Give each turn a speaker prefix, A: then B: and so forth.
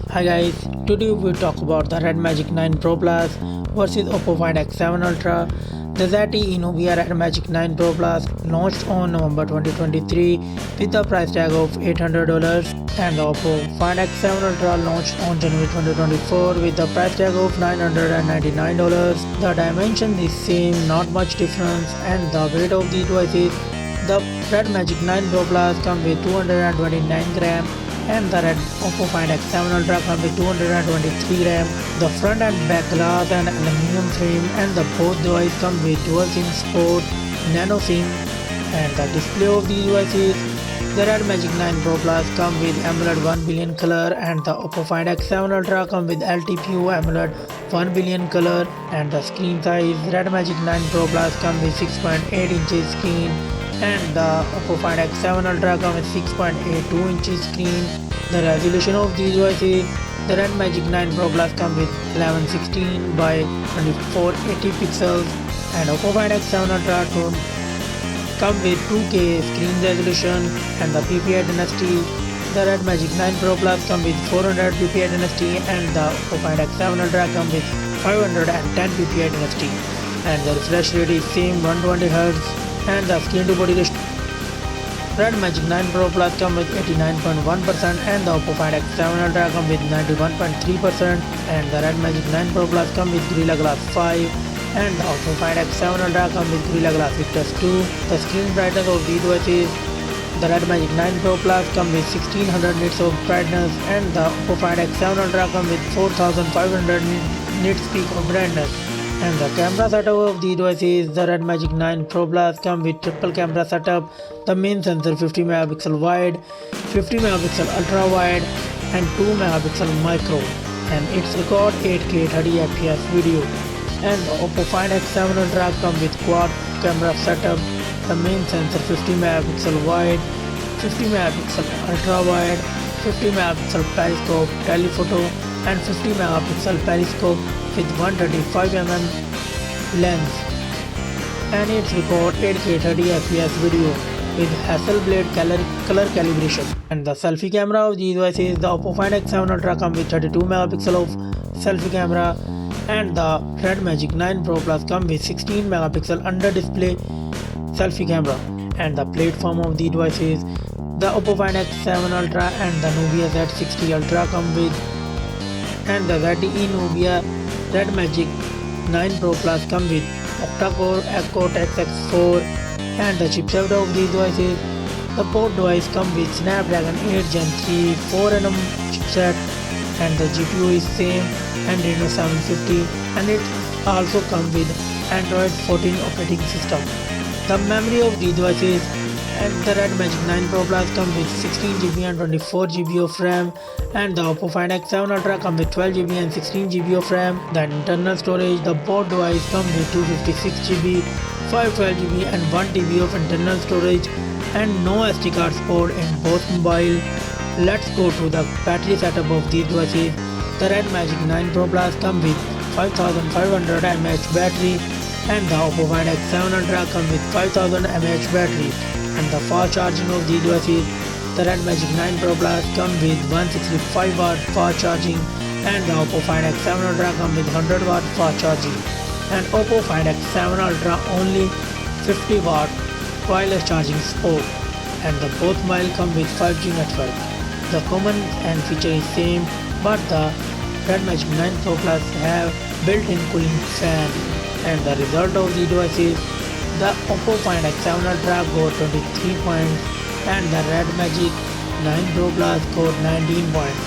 A: Hi guys, today we talk about the Red Magic 9 Pro Plus versus Oppo Find X7 Ultra. The ZTE Innovia Red Magic 9 Pro Plus launched on November 2023 with the price tag of $800, and the Oppo Find X7 Ultra launched on January 2024 with the price tag of $999. The dimension is same, not much difference, and the weight of the devices. The Red Magic 9 Pro Plus comes with 229 grams and the red Oppo Find X7 Ultra comes with 223 grams. The front and back glass and aluminum frame, and the both devices come with dual SIM support, nano SIM, and the display of these devices. The Red Magic 9 Pro Plus comes with AMOLED 1 billion color, and the Oppo Find X7 Ultra comes with LTPO AMOLED 1 billion color, and the screen size. Red Magic 9 Pro Plus comes with 6.8 inches screen, and the Oppo Find X7 Ultra comes with 6.82 inches screen. The resolution of these devices. The Red Magic 9 Pro Plus comes with 1116 by 2480 pixels, and Oppo Find X7 Ultra comes with 2K screen resolution and the PPI dynasty. The Red Magic 9 Pro Plus comes with 400 PPI dynasty, and the Oppo Find X7 Ultra comes with 510 PPI dynasty, and the refresh rate is same 120Hz. And the screen to body ratio. Red Magic 9 Pro Plus comes with 89.1%, and the Oppo Find X7 Ultra comes with 91.3%, and the Red Magic 9 Pro Plus comes with Gorilla Glass 5, and the Oppo Find X7 Ultra comes with Gorilla Glass Victus 2. The screen brightness of these devices. The Red Magic 9 Pro Plus comes with 1600 nits of brightness, and the Oppo Find X7 Ultra comes with 4500 nits peak of brightness. And the camera setup of the devices. The Red Magic 9 Pro Plus comes with triple camera setup. The main sensor 50 megapixel wide, 50 megapixel ultra wide, and 2 megapixel micro, and it's record 8K 30 fps video. And the Oppo Find X7 Ultra comes with quad camera setup. The main sensor 50 megapixel wide, 50 megapixel ultra wide, 50 megapixel periscope telephoto, and 50 megapixel periscope with 135mm lens, and it's record 8K 30 fps video with Hasselblad color calibration. And the selfie camera of these devices. The Oppo Find X7 Ultra comes with 32 megapixel of selfie camera, and the Red Magic 9 Pro Plus comes with 16 megapixel under display selfie camera. And the platform of the devices. The Oppo Find X7 Ultra and the Nubia Z60 Ultra come with, and the ZTE Nubia Red Magic 9 Pro Plus comes with octa-core Cortex X4, and the chipset of these devices. The both devices come with Snapdragon 8 Gen 3 4nm chipset, and the GPU is same Adreno 750, and it also comes with Android 14 operating system. The memory of these devices. And the Red Magic 9 Pro Plus comes with 16GB and 24GB of RAM, and the Oppo Find X7 Ultra comes with 12GB and 16GB of RAM. The internal storage. The both devices come with 256GB, 512GB and 1TB of internal storage, and no SD card support in both mobile. Let's go to the battery setup of these devices. The Red Magic 9 Pro Plus comes with 5500 mAh battery, and the Oppo Find X7 Ultra comes with 5000 mAh battery. And the fast charging of these devices. The Red Magic 9 Pro Plus comes with 165 watt fast charging, and the Oppo Find X7 Ultra comes with 100 watt fast charging, and Oppo Find X7 Ultra only 50 watt wireless charging support, and the both mobile come with 5G network. The common and feature is same, but the Red Magic 9 Pro Plus have built-in cooling fan. And the result of these devices. The Oppo Find X7 Ultra got 23 points, and the Red Magic 9 Pro Plus got 19 points.